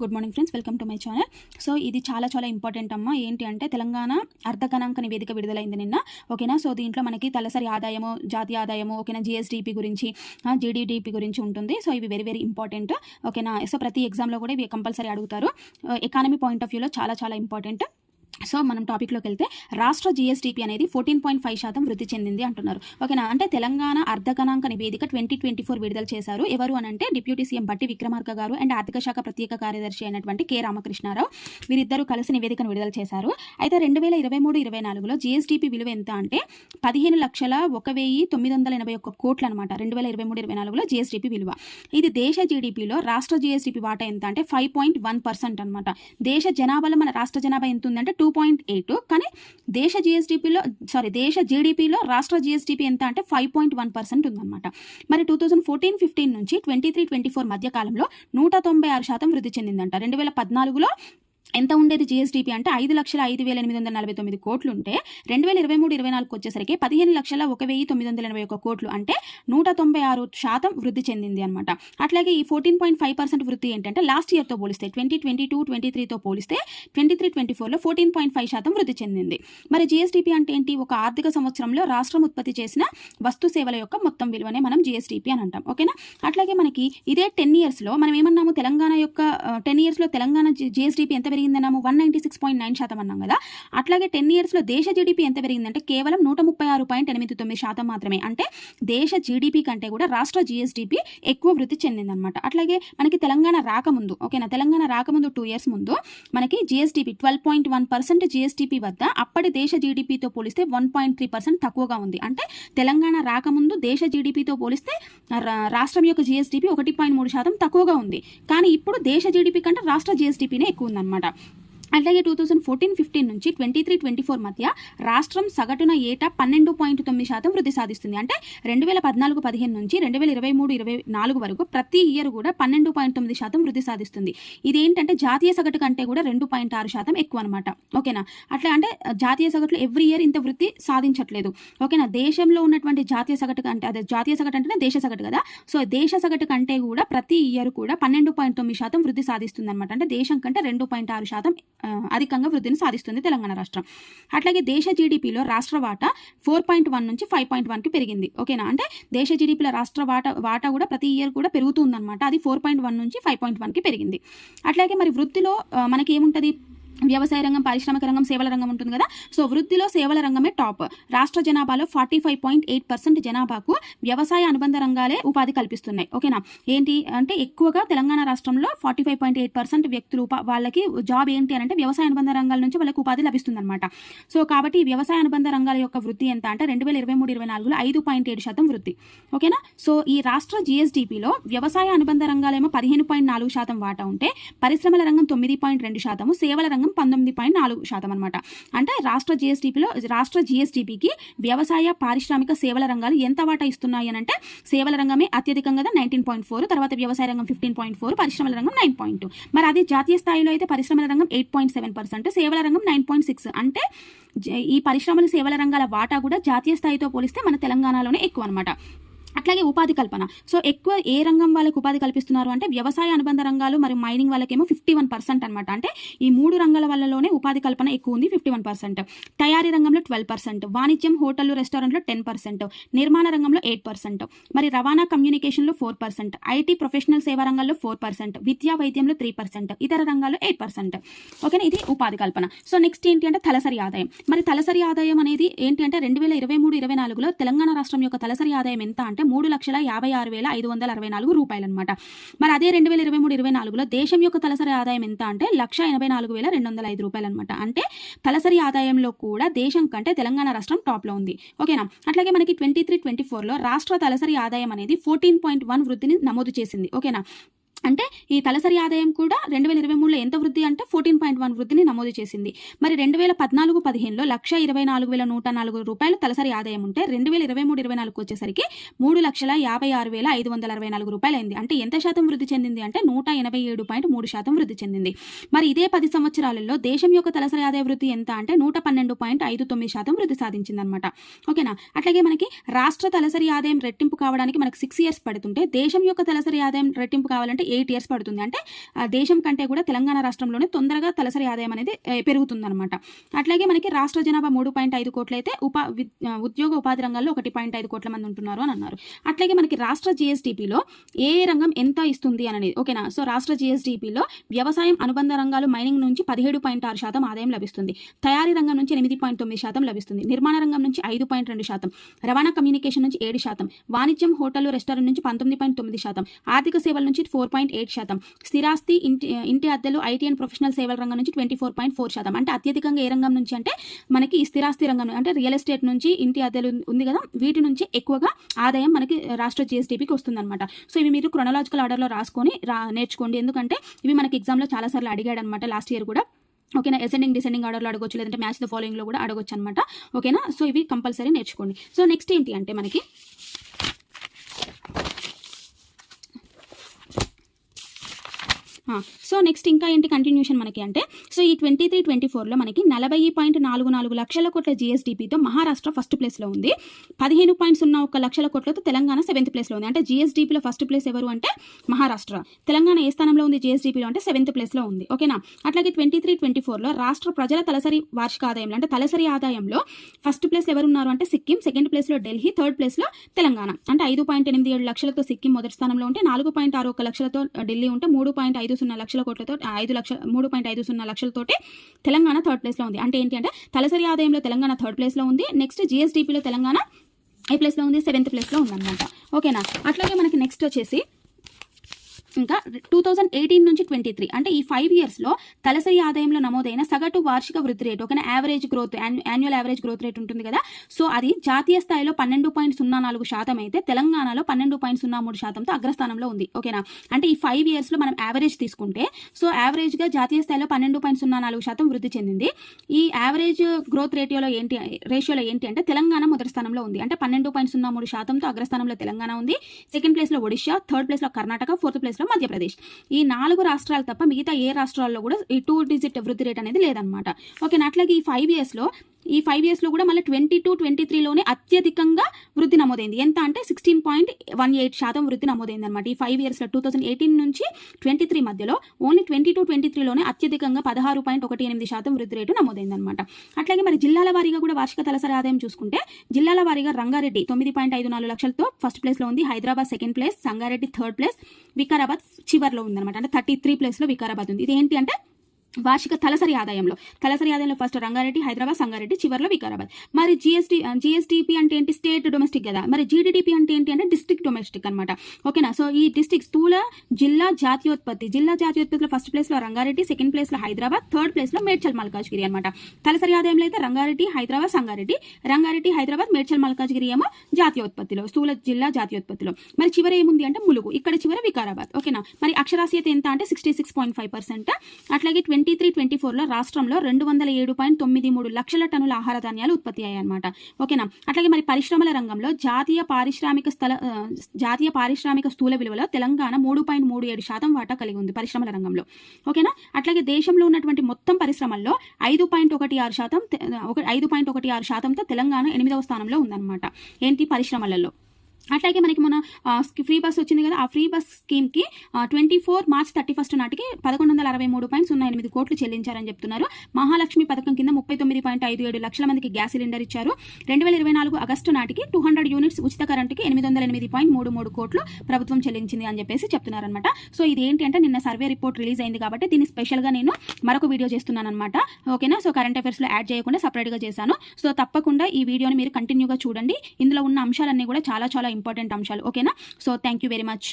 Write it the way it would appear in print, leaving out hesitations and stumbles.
Good morning friends, welcome to my channel. So ఇది చాలా important అమ్మ. ఏంటి అంటే తెలంగాణ అర్ధగణాంక నివేదిక విడుదలైంది నిన్న. ఓకేనా. సో దీంట్లో మనకి తలసరి ఆదాయము, జాతీయ ఆదాయము, ఓకేనా, జిఎస్డిపి గురించి, జీడిడిపి గురించి ఉంటుంది. సో ఇవి వెరీ ఇంపార్టెంట్. ఓకేనా. సో ప్రతి ఎగ్జామ్లో కూడా ఇవి కంపల్సరీ అడుగుతారు. ఎకానమీ పాయింట్ ఆఫ్ వ్యూలో చాలా ఇంపార్టెంట్. సో మనం టాపిక్లోకి వెళ్తే రాష్ట్ర జిఎస్డిపి అనేది 14.5% వృద్ధి చెందింది అంటున్నారు. ఓకేనా. అంటే తెలంగాణ అర్ధగణాంక నివేదిక 2024 విడుదల చేశారు. ఎవరు అని అంటే డిప్యూటీ సీఎం బట్టి విక్రమార్క గారు అండ్ ఆర్థిక శాఖ ప్రత్యేక కార్యదర్శి అయినటువంటి కె రామకృష్ణారావు, వీరిద్దరూ కలిసి నివేదికను విడుదల చేశారు. అయితే 2023-24లో జిఎస్డిపి విలువ ఎంత అంటే 15,01,981 కోట్లు అనమాట. 2023-24లో జిఎస్డిపి విలువ. ఇది దేశ జీడిపిలో రాష్ట్ర జిఎస్డిపి వాటా ఎంత అంటే 5.1% అనమాట. దేశ జనాభాలో మన రాష్ట్ర జనాభా ఎంత ఉందంటే 2.8, కానీ దేశ జీడిపిలో రాష్ట్ర జిఎస్డిపి ఎంత అంటే 5.1% ఉందన్నమాట. మరి 2014-15 నుంచి 23-24 మధ్య కాలంలో 196% వృద్ధి చెందిందంట. 2014లో ఎంత ఉండేది జిఎస్డిపి అంటే 5,05,849 కోట్లు ఉంటే 2023-24 వచ్చేసరికి 15,01,981 కోట్లు, అంటే 196% వృద్ధి చెందింది అనమాట. అట్లాగే ఈ 14.5% వృద్ధి ఏంటంటే లాస్ట్ ఇయర్తో పోలిస్తే 2022-23తో పోలిస్తే 23-24లో 14.5% వృద్ధి చెందింది. మరి జిఎస్డిపి అంటే ఏంటి? ఒక ఆర్థిక సంవత్సరంలో రాష్ట్రం ఉత్పత్తి చేసిన వస్తు సేవల యొక్క మొత్తం విలువనే మనం జిఎస్డిపి అని అంటాం. ఓకేనా. అట్లాగే మనకి ఇదే 10 yearsలో మనం ఏమన్నాము, తెలంగాణ యొక్క 10 yearsలో తెలంగాణ జిఎస్డిపి ఎంత పెరిగిందన్నాము? 196.9% అన్నాం కదా. అట్లాగే 10 yearsలో దేశ జీడిపి ఎంత పెరిగిందంటే కేవలం 136.89% మాత్రమే. అంటే దేశ జీడిపి కంటే కూడా రాష్ట్ర జిఎస్డిపి ఎక్కువ వృద్ధి చెందిందనమాట. అట్లాగే మనకి తెలంగాణ రాకముందు, ఓకేనా, తెలంగాణ రాకముందు 2 years ముందు మనకి జిఎస్డిపి 12.1% జిఎస్డిపి వద్ద అప్పటి దేశ జీడిపితో పోలిస్తే 1.3% తక్కువగా ఉంది. అంటే తెలంగాణ రాకముందు దేశ జీడిపితో పోలిస్తే రాష్ట్రం యొక్క జిఎస్డిపి 1.3% తక్కువగా ఉంది. కానీ ఇప్పుడు దేశ జీడిపి కంటే రాష్ట్ర జిఎస్డిపినే ఎక్కువ ఉందన్నమాట. అట్లాగే 2014-15 నుంచి 23-24 మధ్య రాష్ట్రం సగటున ఏటా 12.9% వృద్ధి సాధిస్తుంది. అంటే 2014-15 నుంచి 2023-24 వరకు ప్రతి ఇయర్ కూడా 12.9% వృద్ధి సాధిస్తుంది. ఇదేంటంటే జాతీయ సగటు కంటే కూడా 2.6% ఎక్కువ అనమాట. ఓకేనా. అట్లా అంటే జాతీయ సగటులో ఎవ్రీ ఇయర్ ఇంత వృద్ధి సాధించట్లేదు. ఓకేనా. దేశంలో ఉన్నటువంటి జాతీయ సగటు కంటే, అదే జాతీయ సగటు అంటేనే దేశ సగటు కదా. సో దేశ సగటు కంటే కూడా ప్రతి ఇయర్ కూడా 12.9% వృద్ధి సాధిస్తుంది అనమాట. అంటే దేశం కంటే 2.6% అధికంగా వృద్ధిని సాధిస్తుంది తెలంగాణ రాష్ట్రం. అట్లాగే దేశ జీడిపిలో రాష్ట్ర వాటా 4.1 నుంచి 5.1కి పెరిగింది. ఓకేనా. అంటే దేశ జీడిపిలో రాష్ట్ర వాటా కూడా ప్రతి ఇయర్ కూడా పెరుగుతుందన్నమాట. అది 4.1 నుంచి 5.1కి పెరిగింది. అట్లాగే మరి వృద్ధిలో మనకి ఏముంటుంది? వ్యవసాయ రంగం, పారిశ్రామిక రంగం, సేవల రంగం ఉంటుంది కదా. సో వృద్ధిలో సేవల రంగమే టాప్. రాష్ట్ర జనాభాలో 45.8% జనాభాకు వ్యవసాయ అనుబంధ రంగాలే ఉపాధి కల్పిస్తున్నాయి. ఓకేనా. ఏంటి అంటే ఎక్కువగా తెలంగాణ రాష్ట్రంలో 45.8% వ్యక్తులు వాళ్ళకి జాబ్ ఏంటి అని అంటే వ్యవసాయ అనుబంధ రంగాల నుంచి వాళ్ళకి ఉపాధి లభిస్తుంది అనమాట. సో కాబట్టి వ్యవసాయ అనుబంధ రంగాల యొక్క వృద్ధి ఎంత అంటే 2023-24లో 5.7% వృద్ధి. ఓకేనా. సో ఈ రాష్ట్ర జిఎస్డిపిలో వ్యవసాయ అనుబంధ రంగాలేమో 15.4% వాటా ఉంటే పరిశ్రమల రంగం 9.2%, సేవల రంగం 19.4% అనమాట. అంటే రాష్ట్ర జిఎస్డిపికి వ్యవసాయ, పారిశ్రామిక, సేవల రంగాలు ఎంత వాటా ఇస్తున్నాయి అని అంటే సేవల రంగమే అత్యధికంగా 19.4, తర్వాత వ్యవసాయ రంగం 15.4, పరిశ్రమల రంగం 9.2. మరి అది జాతీయ స్థాయిలో అయితే పరిశ్రమల రంగం 8.7%, సేవల రంగం 9.6. అంటే ఈ పరిశ్రమలు, సేవల రంగాల వాటా కూడా జాతీయ స్థాయితో పోలిస్తే మన తెలంగాణలోనే ఎక్కువ అనమాట. అట్లాగే ఉపాధి కల్పన. సో ఎక్కువ ఏ రంగం వాళ్ళకి ఉపాధి కల్పిస్తున్నారు అంటే వ్యవసాయ అనుబంధ రంగాలు మరియు మైనింగ్ వాళ్ళకేమో 51% అనమాట. అంటే ఈ 3 రంగాల వల్లలోనే ఉపాధి కల్పన ఎక్కువ ఉంది, 51%. తయారీ రంగంలో 12%, వాణిజ్యం, హోటళ్లు, రెస్టారెంట్లో 10%, నిర్మాణ రంగంలో 8%, మరి రవాణా, కమ్యూనికేషన్లో 4%, ఐటీ ప్రొఫెషనల్ సేవా రంగాల్లో 4%, విద్యా వైద్యంలో 3%, ఇతర రంగాల్లో 8%. ఓకేనా. ఇది ఉపాధి కల్పన. సో నెక్స్ట్ ఏంటి అంటే తలసరి ఆదాయం. మరి తలసరి ఆదాయం అనేది ఏంటి అంటే 2023-24లో తెలంగాణ రాష్ట్రం యొక్క తలసరి ఆదాయం ఎంత అంటే 3,56,564 రూపాయలు అనమాట. మరి అదే 2023-24లో దేశం యొక్క తలసరి ఆదాయం ఎంత అంటే 1,84,205 రూపాయలు అనమాట. అంటే తలసరి ఆదాయంలో కూడా దేశం కంటే తెలంగాణ రాష్ట్రం టాప్లో ఉంది. ఓకేనా. అట్లాగే మనకి 23-24లో రాష్ట్ర తలసరి ఆదాయం అనేది 14.1 వృద్ధిని నమోదు చేసింది. ఓకేనా. అంటే ఈ తలసరి ఆదాయం కూడా 2023లో ఎంత వృద్ధి అంటే 14.1 వృద్ధిని నమోదు చేసింది. మరి 2014-15లో 1,24,104 రూపాయలు తలసరి ఆదాయం ఉంటే 2023-24 వచ్చేసరికి 3,56,564 రూపాయలు అయింది. అంటే ఎంత శాతం వృద్ధి చెందింది అంటే 187.3% వృద్ధి చెందింది. మరి ఇదే 10 సంవత్సరాలలో దేశం యొక్క తలసరి ఆదాయ వృద్ధి ఎంత అంటే 112.59% వృద్ధి సాధించిందనమాట. ఓకేనా. అట్లాగే మనకి రాష్ట్ర తలసరి ఆదాయం రెట్టింపు కావడానికి మనకి 6 years పడుతుంటే దేశం యొక్క తలసరి ఆదాయం రెట్టింపు కావాలంటే 8 ఇయర్స్ పడుతుంది. అంటే దేశం కంటే కూడా తెలంగాణ రాష్ట్రంలోనే తొందరగా తలసరి ఆదాయం అనేది పెరుగుతుందన్నమాట. అట్లాగే మనకి రాష్ట్ర జనాభా 3.5 కోట్లు అయితే ఉద్యోగ ఉపాధి రంగాల్లో 1.5 కోట్ల మంది ఉంటున్నారు అని అన్నారు. అట్లాగే మనకి రాష్ట్ర జీఎస్డీపీలో ఏ రంగం ఎంత ఇస్తుంది అనేది ఓకేనా. సో రాష్ట్ర జీఎస్డీపీలో వ్యవసాయం అనుబంధ రంగాలు మైనింగ్ నుంచి 17.6% ఆదాయం లభిస్తుంది, తయారీ రంగం నుంచి 8.9% లభిస్తుంది, నిర్మాణ రంగం నుంచి 5.2%, రవాణా కమ్యూనికేషన్ నుంచి 7%, వాణిజ్యం హోటల్ రెస్టారెంట్ నుంచి 19.9%, ఆర్థిక సేవల నుంచి 4.8%, స్థిరాస్తి ఇంటి అద్దెలు ఐటీ అండ్ ప్రొఫెషనల్ సేవల రంగం నుంచి 24.4%. అంటే అత్యధికంగా ఏ రంగం నుంచి అంటే మనకి ఈ స్థిరాస్తి రంగం అంటే రియల్ ఎస్టేట్ నుంచి ఇంటి అద్దెలు ఉంది కదా, వీటి నుంచి ఎక్కువగా ఆదాయం మనకి రాష్ట్ర జీఎస్డీపీకి వస్తుందన్నమాట. సో ఇవి మీరు క్రొనలాజికల్ ఆర్డర్లో రాసుకొని నేర్చుకోండి, ఎందుకంటే ఇవి మనకి ఎగ్జామ్లో చాలాసార్లు అడిగాడు అనమాట లాస్ట్ ఇయర్ కూడా. ఓకేనా, అసెండింగ్ డిసెండింగ్ ఆర్డర్లో అడగొచ్చు, లేదంటే మ్యాచ్ ద ఫాలోయింగ్లో కూడా అడగొచ్చు అనమాట. ఓకేనా, సో ఇవి కంపల్సరీ నేర్చుకోండి. సో నెక్స్ట్ ఏంటి అంటే మనకి సో నెక్స్ట్ ఇంకా ఏంటి కంటిన్యూషన్ మనకి అంటే, సో ఈ 23-24లో మనకి 40.44 లక్షల కోట్ల జీఎస్డీపీతో మహారాష్ట్ర ఫస్ట్ ప్లేస్లో ఉంది, 15.01 లక్షల కోట్లతో తెలంగాణ 7th ప్లేస్లో ఉంది. అంటే జీఎస్డీపీలో ఫస్ట్ ప్లేస్ ఎవరు అంటే మహారాష్ట్ర, తెలంగాణ ఏ స్థానంలో ఉంది జీఎస్డీపీలో అంటే 7th ప్లేస్లో ఉంది. ఓకేనా, అట్లాగే 23-24లో రాష్ట్ర ప్రజల తలసరి వార్షిక ఆదాయంలో అంటే తలసరి ఆదాయంలో ఫస్ట్ ప్లేస్ ఎవరు ఉన్నారు అంటే సిక్కిం, 2nd ప్లేస్లో ఢిల్లీ, 3rd ప్లేస్లో తెలంగాణ. అంటే 5.87 లక్షలతో సిక్కిం మొదటి స్థానంలో ఉంటే, 4.61 లక్షలతో ఢిల్లీ ఉంటే, 3.50 లక్షల కోట్లతో 3.50 లక్షలతోటి తెలంగాణ 3rd ప్లేస్లో ఉంది. అంటే ఏంటి అంటే తలసరి ఆదాయంలో తెలంగాణ 3rd ప్లేస్లో ఉంది, నెక్స్ట్ జీఎస్డీపీలో తెలంగాణ ఏ ప్లేస్లో ఉంది 7th ప్లేస్లో ఉందన్నమాట. ఓకేనా, అట్లాగే మనకి నెక్స్ట్ వచ్చేసి ఇంకా 2018 నుంచి 23 అంటే ఈ 5 ఇయర్స్లో తలసరి ఆదాయంలో నమోదైన సగటు వార్షిక వృద్ధి రేటు ఓకేనా, average growth annual average growth rate ఉంటుంది కదా. సో అది జాతీయ స్థాయిలో 12.04% అయితే తెలంగాణలో 12.03%తో అగ్రస్థానంలో ఉంది. ఓకేనా, అంటే ఈ 5 ఇయర్స్లో మనం యావరేజ్ తీసుకుంటే సో యావరేజ్గా జాతీయ స్థాయిలో 12.04% వృద్ధి చెందింది. ఈ యావరేజ్ గ్రోత్ రేషియోలో ఏంటి అంటే తెలంగాణ మొదటి స్థానంలో ఉంది. అంటే 12.03%తో అగ్రస్థానంలో తెలంగాణ ఉంది, 2nd ప్లేస్లో ఒడిషా, 3rd ప్లేస్లో కర్ణాటక, 4th ప్లేస్లో మధ్యప్రదేశ్. ఈ 4 రాష్ట్రాలు తప్ప మిగతా ఏ రాష్ట్రాల్లో కూడా ఈ 2 డిజిట్ వృద్ధి రేట్ అనేది లేదనమాట. ఓకేనా, అట్లాగే ఈ 5 ఇయర్స్లో కూడా మళ్ళీ 22-23లోనే అత్యధికంగా వృద్ధి నమోదైంది. ఎంత అంటే 16.18% వృద్ధి నమోదైంది అనమాట. ఈ 5 ఇయర్స్లో 2018 నుంచి 23 మధ్యలో ఓన్లీ 22-23లోనే అత్యధికంగా 16.18% వృద్ధి రేటు నమోదైంది అనమాట. అట్లాగే మరి జిల్లాల వారీగా కూడా వార్షిక తలసరి ఆదాయం చూసుకుంటే జిల్లాల వారీగా రంగారెడ్డి 9.54 లక్షలతో ఫస్ట్ ప్లేస్లో ఉంది, Hyderabad 2nd place, Sangareddy 3rd place, Vikarabad చివర్లో ఉందన్నమాట. అంటే 33 ప్లేస్లో వికారాబాద్ ఉంది. ఇది ఏంటి అంటే వార్షిక తలసరి ఆదాయంలో ఫస్ట్ రంగారెడ్డి, హైదరాబాద్, సంగారెడ్డి, చివర్లో వికారాబాద్. మరి జిఎస్డిపి అంటే ఏంటి, స్టేట్ డొమెస్టిక్ కదా. మరి జీడిడిపి అంటే ఏంటి అంటే డిస్ట్రిక్ట్ డొమెస్టిక్ అనమాట. ఓకేనా, సో ఈ డిస్ట్రిక్ట్ స్థూల జిల్లా జాతీయోత్పత్తిలో ఫస్ట్ ప్లేస్లో రంగారెడ్డి, 2nd ప్లేస్లో హైదరాబాద్, 3rd ప్లేస్లో మేడ్చల్ మల్కాజ్గిరి అనమాట. తలసరి ఆదాయంలో అయితే రంగారెడ్డి, హైదరాబాద్, సంగారెడ్డి, హైదరాబాద్, మేడ్చల్ మల్కాజ్గిరి ఏమో జాతీయోత్పత్తిలో, స్థూల జిల్లా జాతీయోత్పత్తిలో. మరి చివరి ఏముంది అంటే ములుగు, ఇక్కడ చివరి వికారాబాద్. ఓకేనా, మరి అక్షరాస్యత ఎంత అంటే 66.5%. అట్లాగే 23-24లో రాష్ట్రంలో 207.93 లక్షల టన్నుల ఆహార ధాన్యాలు ఉత్పత్తి అయ్యాయన్నమాట. ఓకేనా, అట్లాగే మరి పరిశ్రమల రంగంలో జాతీయ పారిశ్రామిక స్థూల విలువలో తెలంగాణ 3.37% వాటా కలిగి ఉంది పరిశ్రమల రంగంలో. ఓకేనా, అట్లాగే దేశంలో ఉన్నటువంటి మొత్తం పరిశ్రమల్లో 5.16%తో తెలంగాణ 8వ స్థానంలో ఉందన్నమాట. ఏంటి పరిశ్రమలలో. అట్లాగే మనకి మన ఫ్రీ బస్ వచ్చింది కదా, ఆ ఫ్రీ బస్ స్కీమ్కి 24 మార్చ్ 31 నాటికి 1163.08 కోట్లు చెల్లించారని చెప్తున్నారు. మహాలక్ష్మి పథకం కింద 39.57 లక్షల మందికి గ్యాస్ సిలిండర్ ఇచ్చారు. 2024 ఆగస్టు నాటికి 200 యూనిట్స్ ఉచిత కరెంటుకి 808.33 కోట్లు ప్రభుత్వం చెల్లించింది అని చెప్పేసి చెప్తున్నారనమాట. సో ఇది ఏంటి అంటే నిన్న సర్వే రిపోర్ట్ రిలీజ్ అయింది కాబట్టి దీన్ని స్పెషల్గా నేను మరొక వీడియో చేస్తున్నాను అనమాట. ఓకేనా, సో కరెంట్ అఫైర్స్లో యాడ్ చేయకుండా సపరేట్గా చేశాను. సో తప్పకుండా ఈ వీడియోని మీరు కంటిన్యూగా చూడండి. ఇందులో ఉన్న అంశాలన్నీ కూడా చాలా ఇంపార్టెంట్ అంశాలు. ఓకేనా, so thank you very much.